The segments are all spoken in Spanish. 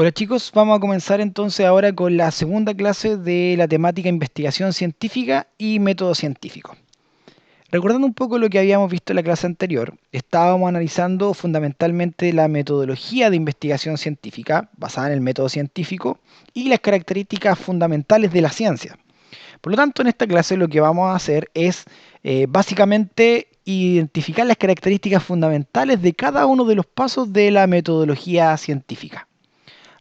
Hola chicos, vamos a comenzar entonces ahora con la segunda clase de la temática investigación científica y método científico. Recordando un poco lo que habíamos visto en la clase anterior, estábamos analizando fundamentalmente la metodología de investigación científica basada en el método científico y las características fundamentales de la ciencia. Por lo tanto, en esta clase lo que vamos a hacer es básicamente identificar las características fundamentales de cada uno de los pasos de la metodología científica.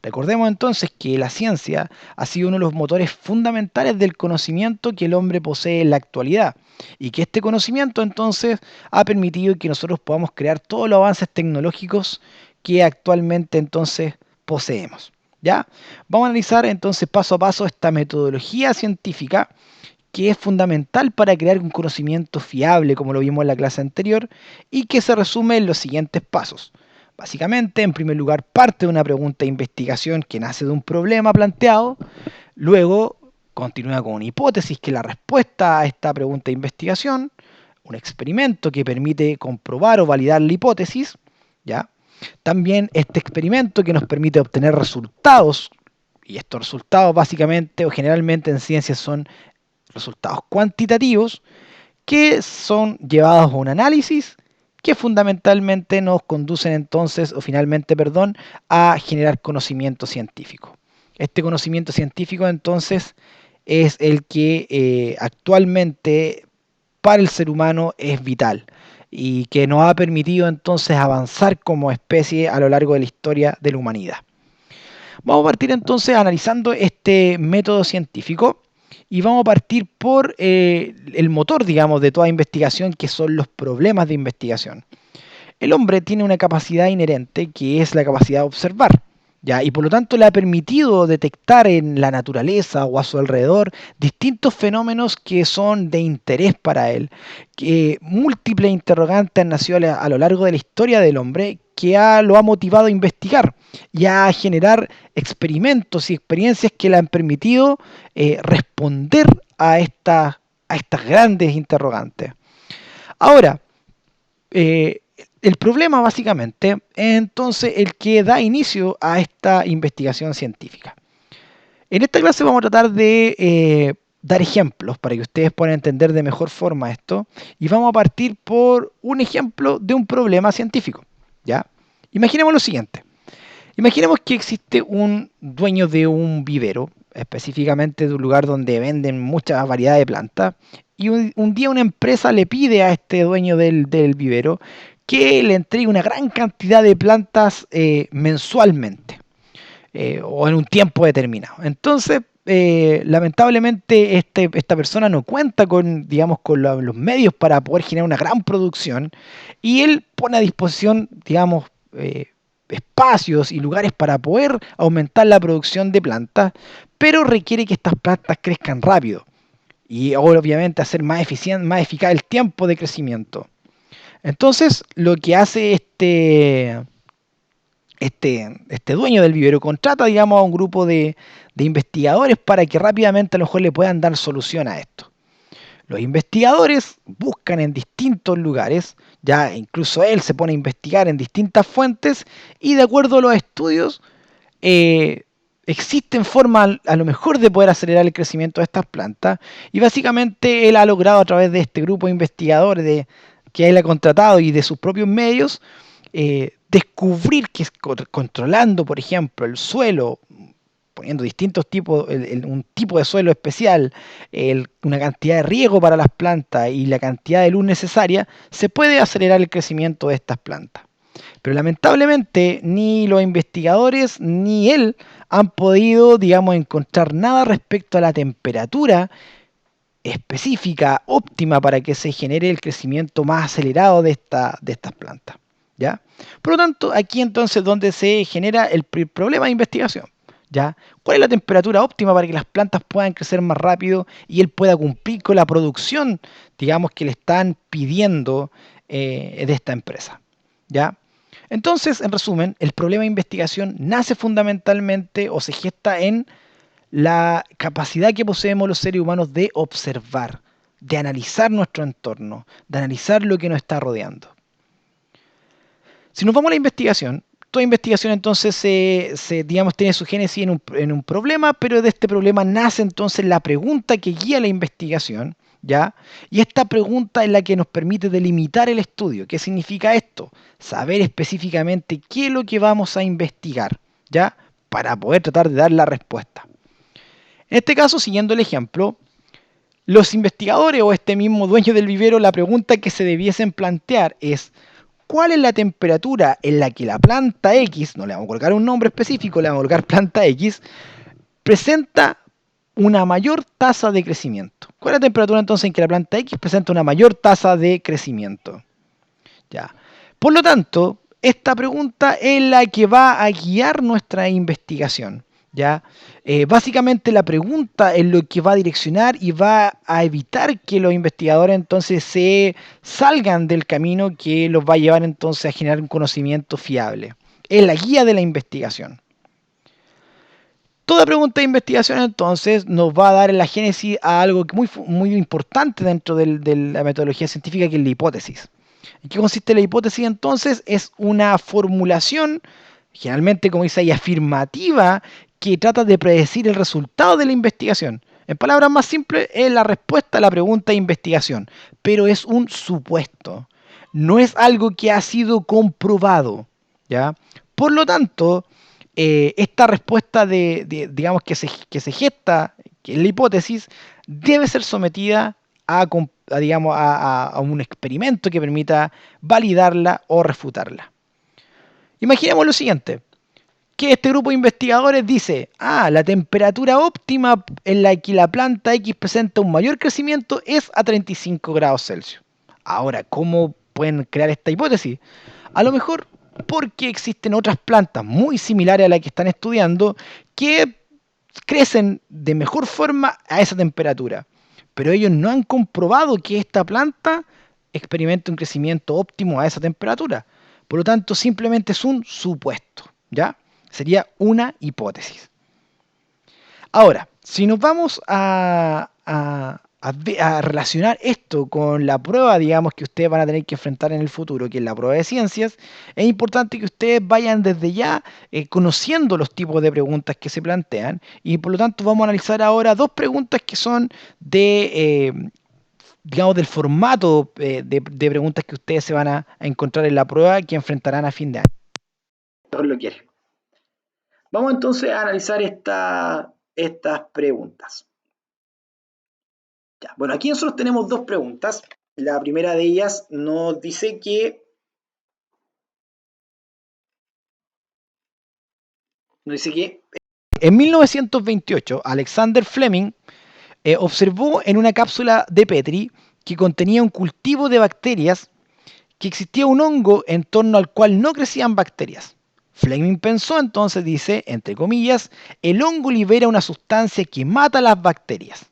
Recordemos entonces que la ciencia ha sido uno de los motores fundamentales del conocimiento que el hombre posee en la actualidad y que este conocimiento entonces ha permitido que nosotros podamos crear todos los avances tecnológicos que actualmente entonces poseemos. ¿Ya? Vamos a analizar entonces paso a paso esta metodología científica que es fundamental para crear un conocimiento fiable, como lo vimos en la clase anterior, y que se resume en los siguientes pasos. Básicamente, en primer lugar, parte de una pregunta de investigación que nace de un problema planteado, luego continúa con una hipótesis que es la respuesta a esta pregunta de investigación, un experimento que permite comprobar o validar la hipótesis, ¿ya? También este experimento que nos permite obtener resultados, y estos resultados básicamente o generalmente en ciencias son resultados cuantitativos que son llevados a un análisis que fundamentalmente nos conducen entonces, o finalmente, perdón, a generar conocimiento científico. Este conocimiento científico entonces es el que actualmente para el ser humano es vital y que nos ha permitido entonces avanzar como especie a lo largo de la historia de la humanidad. Vamos a partir entonces analizando este método científico y vamos a partir por el motor, digamos, de toda investigación, que son los problemas de investigación. El hombre tiene una capacidad inherente que es la capacidad de observar, ¿ya? Y por lo tanto le ha permitido detectar en la naturaleza o a su alrededor distintos fenómenos que son de interés para él. Que múltiples interrogantes han nacido a lo largo de la historia del hombre que lo ha motivado a investigar y a generar experimentos y experiencias que le han permitido responder a estas grandes interrogantes. Ahora, eh, el problema básicamente es entonces el que da inicio a esta investigación científica. En esta clase vamos a tratar de dar ejemplos para que ustedes puedan entender de mejor forma esto y vamos a partir por un ejemplo de un problema científico. ¿Ya? Imaginemos lo siguiente. Imaginemos que existe un dueño de un vivero, específicamente de un lugar donde venden mucha variedad de plantas, y un día una empresa le pide a este dueño del vivero que le entregue una gran cantidad de plantas mensualmente o en un tiempo determinado. Entonces, lamentablemente, esta persona no cuenta con, digamos, con los medios para poder generar una gran producción y él pone a disposición, digamos, espacios y lugares para poder aumentar la producción de plantas, pero requiere que estas plantas crezcan rápido y obviamente hacer más eficiente, más eficaz el tiempo de crecimiento. Entonces, lo que hace este dueño del vivero contrata, digamos, a un grupo de investigadores para que rápidamente a lo mejor le puedan dar solución a esto. Los investigadores buscan en distintos lugares, ya incluso él se pone a investigar en distintas fuentes y de acuerdo a los estudios eh, existen formas a lo mejor de poder acelerar el crecimiento de estas plantas y básicamente él ha logrado a través de este grupo de investigadores que él ha contratado y de sus propios medios descubrir que controlando, por ejemplo, el suelo, poniendo distintos tipos, un tipo de suelo especial, una cantidad de riego para las plantas y la cantidad de luz necesaria, se puede acelerar el crecimiento de estas plantas. Pero lamentablemente ni los investigadores ni él han podido, digamos, encontrar nada respecto a la temperatura específica, óptima para que se genere el crecimiento más acelerado de estas plantas. ¿Ya? Por lo tanto, aquí entonces donde se genera el problema de investigación. ¿Ya? ¿Cuál es la temperatura óptima para que las plantas puedan crecer más rápido y él pueda cumplir con la producción, digamos, que le están pidiendo de esta empresa? ¿Ya? Entonces, en resumen, el problema de investigación nace fundamentalmente o se gesta en la capacidad que poseemos los seres humanos de observar, de analizar nuestro entorno, de analizar lo que nos está rodeando. Si nos vamos a la investigación, Toda investigación entonces digamos, tiene su génesis en un problema, pero de este problema nace entonces la pregunta que guía la investigación, ¿ya? Y esta pregunta es la que nos permite delimitar el estudio. ¿Qué significa esto? Saber específicamente qué es lo que vamos a investigar, ¿ya? Para poder tratar de dar la respuesta. En este caso, siguiendo el ejemplo, los investigadores o este mismo dueño del vivero, la pregunta que se debiesen plantear es: ¿cuál es la temperatura en la que la planta X, no le vamos a colocar un nombre específico, le vamos a colocar planta X, presenta una mayor tasa de crecimiento? ¿Cuál es la temperatura entonces en que la planta X presenta una mayor tasa de crecimiento? Ya. Por lo tanto, esta pregunta es la que va a guiar nuestra investigación. ¿Ya? Básicamente la pregunta es lo que va a direccionar y va a evitar que los investigadores entonces se salgan del camino que los va a llevar entonces a generar un conocimiento fiable. Es la guía de la investigación. Toda pregunta de investigación entonces nos va a dar en la génesis a algo muy importante dentro de la metodología científica, que es la hipótesis. ¿En qué consiste la hipótesis entonces? Es una formulación, generalmente como dice ahí, afirmativa, que trata de predecir el resultado de la investigación. En palabras más simples, es la respuesta a la pregunta de investigación, pero es un supuesto. No es algo que ha sido comprobado, ¿ya? Por lo tanto, esta respuesta digamos, que se gesta, que es la hipótesis, debe ser sometida digamos, a un experimento que permita validarla o refutarla. Imaginemos lo siguiente, que este grupo de investigadores dice: la temperatura óptima en la que la planta X presenta un mayor crecimiento es a 35 grados Celsius. Ahora, ¿cómo pueden crear esta hipótesis? A lo mejor porque existen otras plantas muy similares a la que están estudiando que crecen de mejor forma a esa temperatura. Pero ellos no han comprobado que esta planta experimente un crecimiento óptimo a esa temperatura. Por lo tanto, simplemente es un supuesto, ¿ya? Sería una hipótesis. Ahora, si nos vamos a relacionar esto con la prueba, digamos, que ustedes van a tener que enfrentar en el futuro, que es la prueba de ciencias, es importante que ustedes vayan desde ya conociendo los tipos de preguntas que se plantean, y por lo tanto vamos a analizar ahora dos preguntas que son digamos, del formato de preguntas que ustedes se van a encontrar en la prueba que enfrentarán a fin de año. Todos lo quieren. Vamos entonces a analizar estas preguntas. Ya, bueno, aquí nosotros tenemos dos preguntas. La primera de ellas nos dice que en 1928 Alexander Fleming observó en una cápsula de Petri que contenía un cultivo de bacterias que existía un hongo en torno al cual no crecían bacterias. Fleming pensó entonces, dice, entre comillas, el hongo libera una sustancia que mata a las bacterias.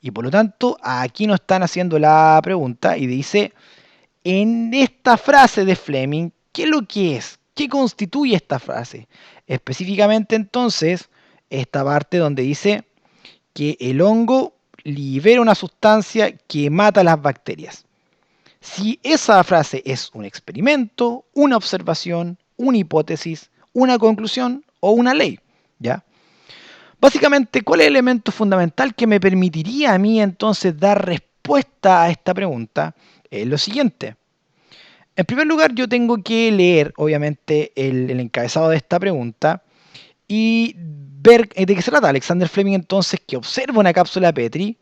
Y por lo tanto, aquí nos están haciendo la pregunta y dice: en esta frase de Fleming, ¿qué es lo que es? ¿Qué constituye esta frase? Específicamente entonces, esta parte donde dice que el hongo libera una sustancia que mata a las bacterias. Si esa frase es un experimento, una observación, una hipótesis, una conclusión o una ley, ¿ya? Básicamente, ¿cuál es el elemento fundamental que me permitiría a mí entonces dar respuesta a esta pregunta? Es lo siguiente. En primer lugar, yo tengo que leer, obviamente, el encabezado de esta pregunta y ver de qué se trata. Alexander Fleming, entonces, que observa una cápsula Petri,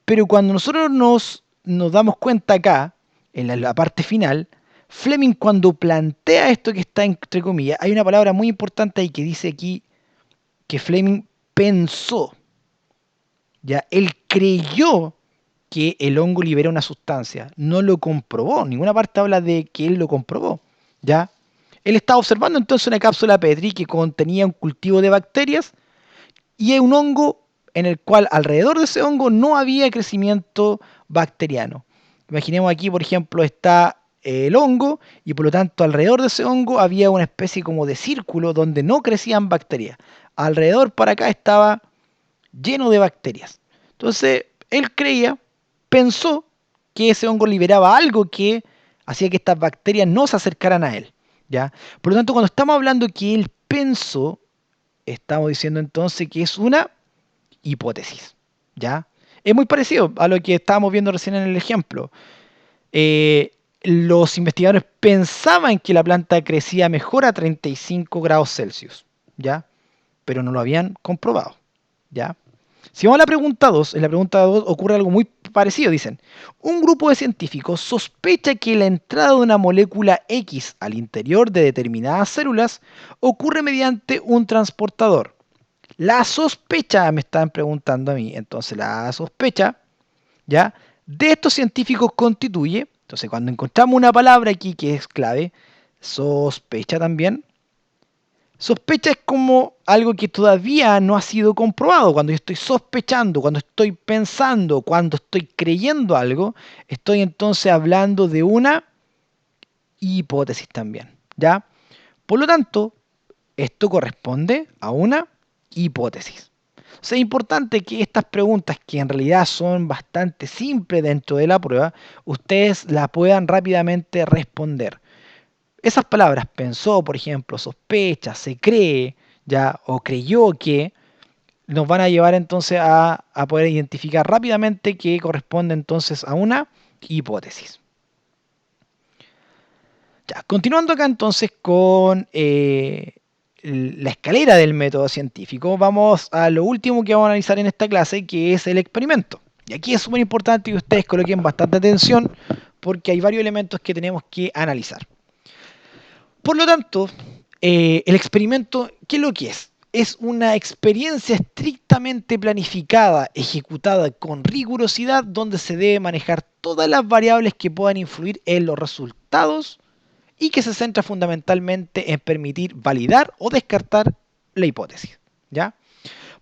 pero cuando nosotros nos damos cuenta acá, en la parte final, Fleming, cuando plantea esto que está entre comillas, hay una palabra muy importante ahí que dice aquí que Fleming pensó, ya, él creyó que el hongo libera una sustancia, no lo comprobó, ninguna parte habla de que él lo comprobó, ya. Él estaba observando entonces una cápsula Petri que contenía un cultivo de bacterias y un hongo en el cual alrededor de ese hongo no había crecimiento bacteriano. Imaginemos aquí, por ejemplo, está el hongo y por lo tanto alrededor de ese hongo había una especie como de círculo donde no crecían bacterias. Alrededor para acá estaba lleno de bacterias. Entonces, él pensó que ese hongo liberaba algo que hacía que estas bacterias no se acercaran a él, ¿ya? Por lo tanto, cuando estamos hablando que él pensó, estamos diciendo entonces que es una hipótesis, ¿ya? Es muy parecido a lo que estábamos viendo recién en el ejemplo. Los investigadores pensaban que la planta crecía mejor a 35 grados Celsius, ¿ya? Pero no lo habían comprobado, ¿ya? Si vamos a la pregunta 2, en la pregunta 2 ocurre algo muy parecido. Dicen, un grupo de científicos sospecha que la entrada de una molécula X al interior de determinadas células ocurre mediante un transportador. La sospecha, me están preguntando a mí, entonces la sospecha, ¿ya? De estos científicos constituye, entonces cuando encontramos una palabra aquí que es clave, sospecha también. Sospecha es como algo que todavía no ha sido comprobado. Cuando yo estoy sospechando, cuando estoy pensando, cuando estoy creyendo algo, estoy entonces hablando de una hipótesis también, ¿ya? Por lo tanto, esto corresponde a una hipótesis. O sea, es importante que estas preguntas, que en realidad son bastante simples dentro de la prueba, ustedes las puedan rápidamente responder. Esas palabras, pensó, por ejemplo, sospecha, se cree, ya, o creyó que, nos van a llevar entonces a poder identificar rápidamente que corresponde entonces a una hipótesis. Ya, continuando acá entonces con la escalera del método científico, vamos a lo último que vamos a analizar en esta clase, que es el experimento. Y aquí es súper importante que ustedes coloquen bastante atención porque hay varios elementos que tenemos que analizar. Por lo tanto, el experimento, ¿qué es lo que es? Es una experiencia estrictamente planificada, ejecutada con rigurosidad, donde se debe manejar todas las variables que puedan influir en los resultados y que se centra fundamentalmente en permitir validar o descartar la hipótesis, ¿ya?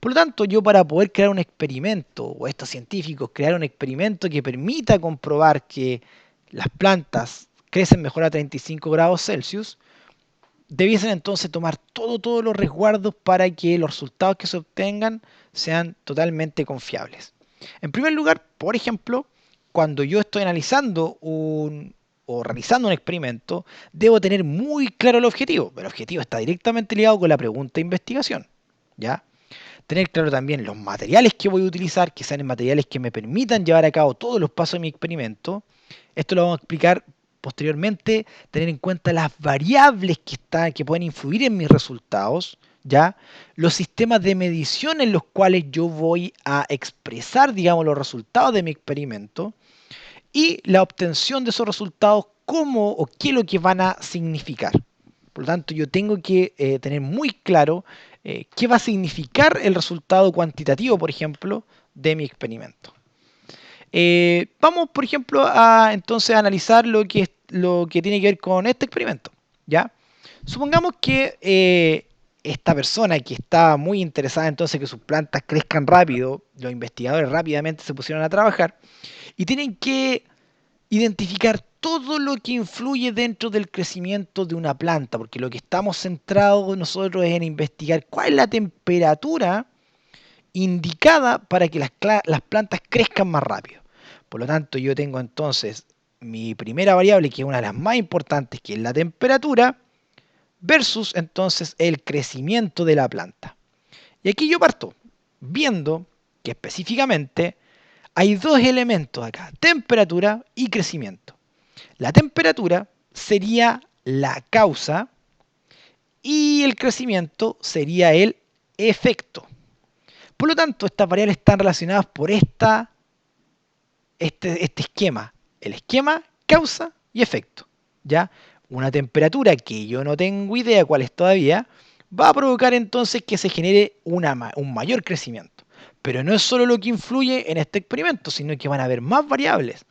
Por lo tanto, yo para poder crear un experimento, o estos científicos crear un experimento que permita comprobar que las plantas crecen mejor a 35 grados Celsius, debiesen entonces tomar todos los resguardos para que los resultados que se obtengan sean totalmente confiables. En primer lugar, por ejemplo, cuando yo estoy analizando o realizando un experimento, debo tener muy claro el objetivo. El objetivo está directamente ligado con la pregunta de investigación, ¿ya? Tener claro también los materiales que voy a utilizar, que sean materiales que me permitan llevar a cabo todos los pasos de mi experimento. Esto lo vamos a explicar posteriormente. Tener en cuenta las variables que pueden influir en mis resultados, ¿ya? Los sistemas de medición en los cuales yo voy a expresar, digamos, los resultados de mi experimento y la obtención de esos resultados, cómo o qué es lo que van a significar. Por lo tanto, yo tengo que tener muy claro qué va a significar el resultado cuantitativo, por ejemplo, de mi experimento. Vamos, por ejemplo, a entonces a analizar lo que tiene que ver con este experimento, ¿ya? Supongamos que esta persona que está muy interesada entonces que sus plantas crezcan rápido, los investigadores rápidamente se pusieron a trabajar y tienen que identificar todo lo que influye dentro del crecimiento de una planta, porque lo que estamos centrados nosotros es en investigar cuál es la temperatura indicada para que las plantas crezcan más rápido. Por lo tanto, yo tengo entonces mi primera variable, que es una de las más importantes, que es la temperatura, versus entonces el crecimiento de la planta. Y aquí yo parto viendo que específicamente hay dos elementos acá, temperatura y crecimiento. La temperatura sería la causa y el crecimiento sería el efecto. Por lo tanto, estas variables están relacionadas por este esquema. El esquema causa y efecto. ¿Ya? Una temperatura que yo no tengo idea cuál es todavía, va a provocar entonces que se genere un mayor crecimiento. Pero no es solo lo que influye en este experimento, sino que van a haber más variables.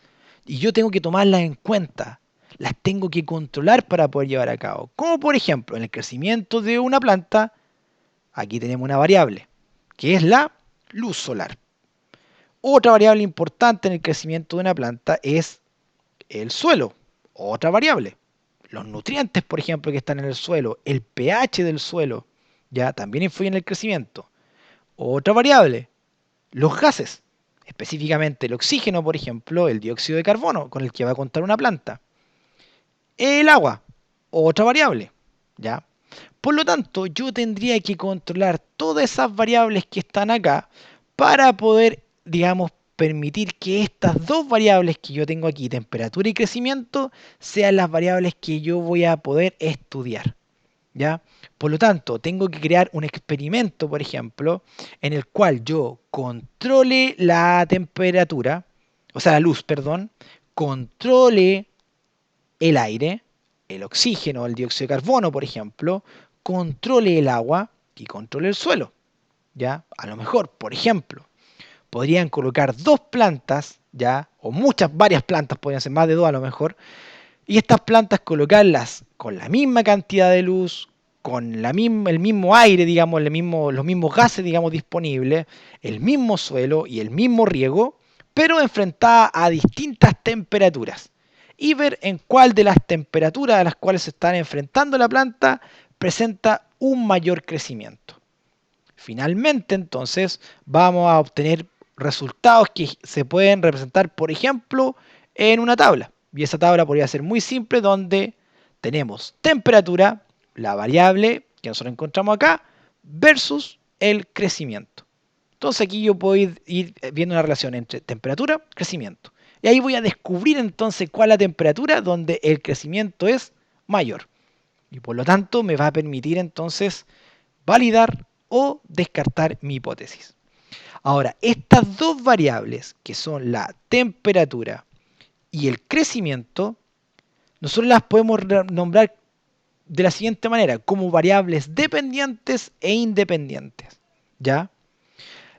Y yo tengo que tomarlas en cuenta. Las tengo que controlar para poder llevar a cabo. Como por ejemplo, en el crecimiento de una planta, aquí tenemos una variable, que es la luz solar. Otra variable importante en el crecimiento de una planta es el suelo. Otra variable. Los nutrientes, por ejemplo, que están en el suelo, el pH del suelo, ya también influyen en el crecimiento. Otra variable, los gases, específicamente el oxígeno, por ejemplo, el dióxido de carbono, con el que va a contar una planta. El agua. otra variable, ¿ya? Por lo tanto, yo tendría que controlar todas esas variables que están acá para poder, digamos, permitir que estas dos variables que yo tengo aquí, temperatura y crecimiento, sean las variables que yo voy a poder estudiar, ¿ya? Por lo tanto, tengo que crear un experimento, por ejemplo, en el cual yo controle la temperatura, o sea, la luz, perdón, controle el aire, el oxígeno, el dióxido de carbono, por ejemplo, controle el agua y controle el suelo, ¿ya? A lo mejor, por ejemplo, podrían colocar dos plantas, ¿ya? O muchas, varias plantas, podrían ser más de dos a lo mejor, y estas plantas colocarlas con la misma cantidad de luz, con el mismo aire, digamos, los mismos gases, digamos, disponibles, el mismo suelo y el mismo riego, pero enfrentada a distintas temperaturas. Y ver en cuál de las temperaturas a las cuales se están enfrentando la planta presenta un mayor crecimiento. Finalmente, entonces, vamos a obtener resultados que se pueden representar, por ejemplo, en una tabla. Y esa tabla podría ser muy simple, donde tenemos temperatura, la variable que nosotros encontramos acá, versus el crecimiento. Entonces aquí yo puedo ir viendo una relación entre temperatura y crecimiento. Y ahí voy a descubrir entonces cuál es la temperatura donde el crecimiento es mayor. Y por lo tanto me va a permitir entonces validar o descartar mi hipótesis. Ahora, estas dos variables, que son la temperatura y el crecimiento, nosotros las podemos nombrar de la siguiente manera, como variables dependientes e independientes. ¿Ya?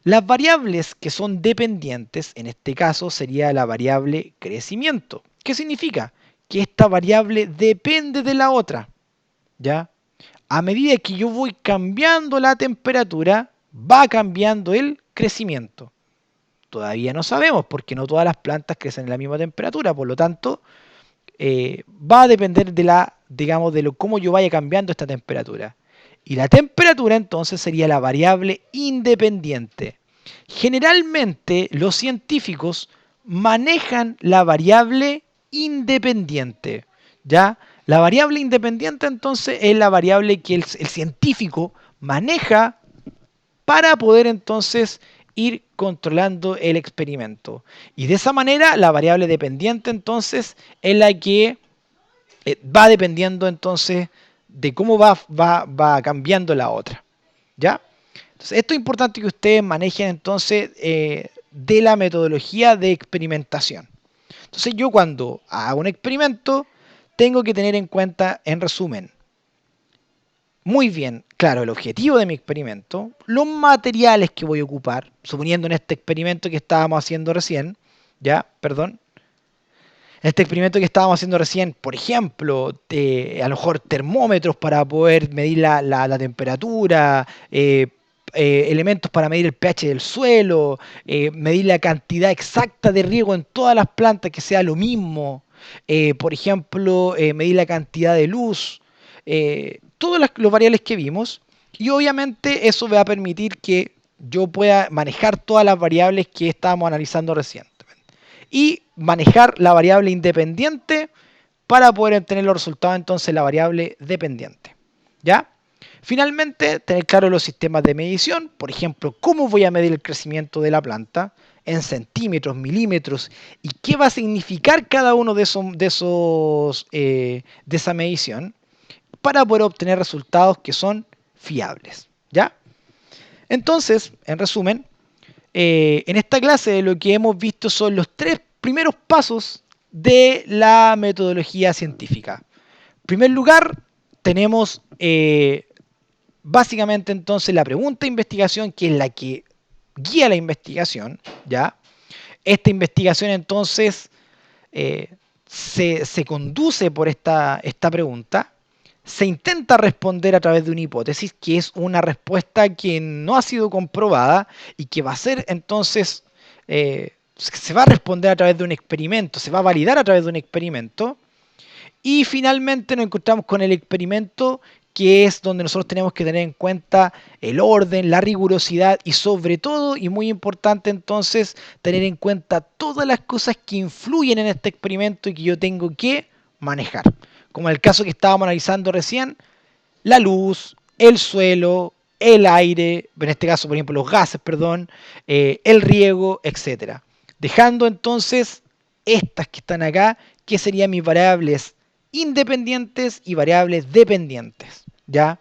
Las variables que son dependientes, en este caso, sería la variable crecimiento. ¿Qué significa? Que esta variable depende de la otra. ¿Ya? A medida que yo voy cambiando la temperatura, va cambiando el crecimiento. Todavía no sabemos porque no todas las plantas crecen en la misma temperatura, por lo tanto, va a depender de digamos, cómo yo vaya cambiando esta temperatura. Y la temperatura entonces sería la variable independiente. Generalmente los científicos manejan la variable independiente, ¿ya? La variable independiente entonces es la variable que el científico maneja para poder entonces ir controlando el experimento. Y de esa manera la variable dependiente entonces es la que va dependiendo entonces de cómo va cambiando la otra. ¿Ya? Entonces, esto es importante que ustedes manejen entonces de la metodología de experimentación. Entonces yo cuando hago un experimento tengo que tener en cuenta, en resumen, muy bien claro el objetivo de mi experimento, los materiales que voy a ocupar, suponiendo en este experimento que estábamos haciendo recién, ya, perdón, este experimento que estábamos haciendo recién, por ejemplo, a lo mejor termómetros para poder medir la temperatura, elementos para medir el pH del suelo, medir la cantidad exacta de riego en todas las plantas que sea lo mismo, por ejemplo, medir la cantidad de luz, todas las variables que vimos, y obviamente eso va a permitir que yo pueda manejar todas las variables que estábamos analizando recién y manejar la variable independiente para poder obtener los resultados entonces la variable dependiente. ¿Ya? Finalmente, tener claro los sistemas de medición, por ejemplo, cómo voy a medir el crecimiento de la planta en centímetros, milímetros y qué va a significar cada uno de esa medición para poder obtener resultados que son fiables. ¿Ya? Entonces, en resumen, en esta clase lo que hemos visto son los tres primeros pasos de la metodología científica. En primer lugar, tenemos básicamente entonces la pregunta de investigación, que es la que guía la investigación, ¿ya? Esta investigación entonces se conduce por esta pregunta, se intenta responder a través de una hipótesis, que es una respuesta que no ha sido comprobada y que va a ser entonces, se va a responder a través de un experimento, se va a validar a través de un experimento. Y finalmente nos encontramos con el experimento, que es donde nosotros tenemos que tener en cuenta el orden, la rigurosidad y sobre todo, y muy importante entonces, tener en cuenta todas las cosas que influyen en este experimento y que yo tengo que manejar. como en el caso que estábamos analizando recién, la luz, el suelo, el aire, en este caso por ejemplo los gases, perdón, el riego, etcétera. Dejando entonces estas que están acá, que serían mis variables independientes y variables dependientes. ¿Ya?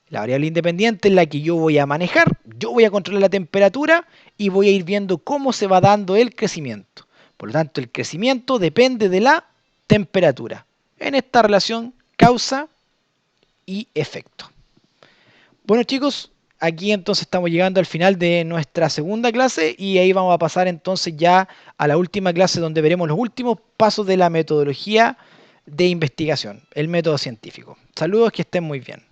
La variable independiente es la que yo voy a manejar, yo voy a controlar la temperatura y voy a ir viendo cómo se va dando el crecimiento. Por lo tanto, el crecimiento depende de la temperatura. En esta relación causa y efecto. Bueno chicos, aquí entonces estamos llegando al final de nuestra segunda clase y ahí vamos a pasar entonces ya a la última clase donde veremos los últimos pasos de la metodología de investigación, el método científico. Saludos, que estén muy bien.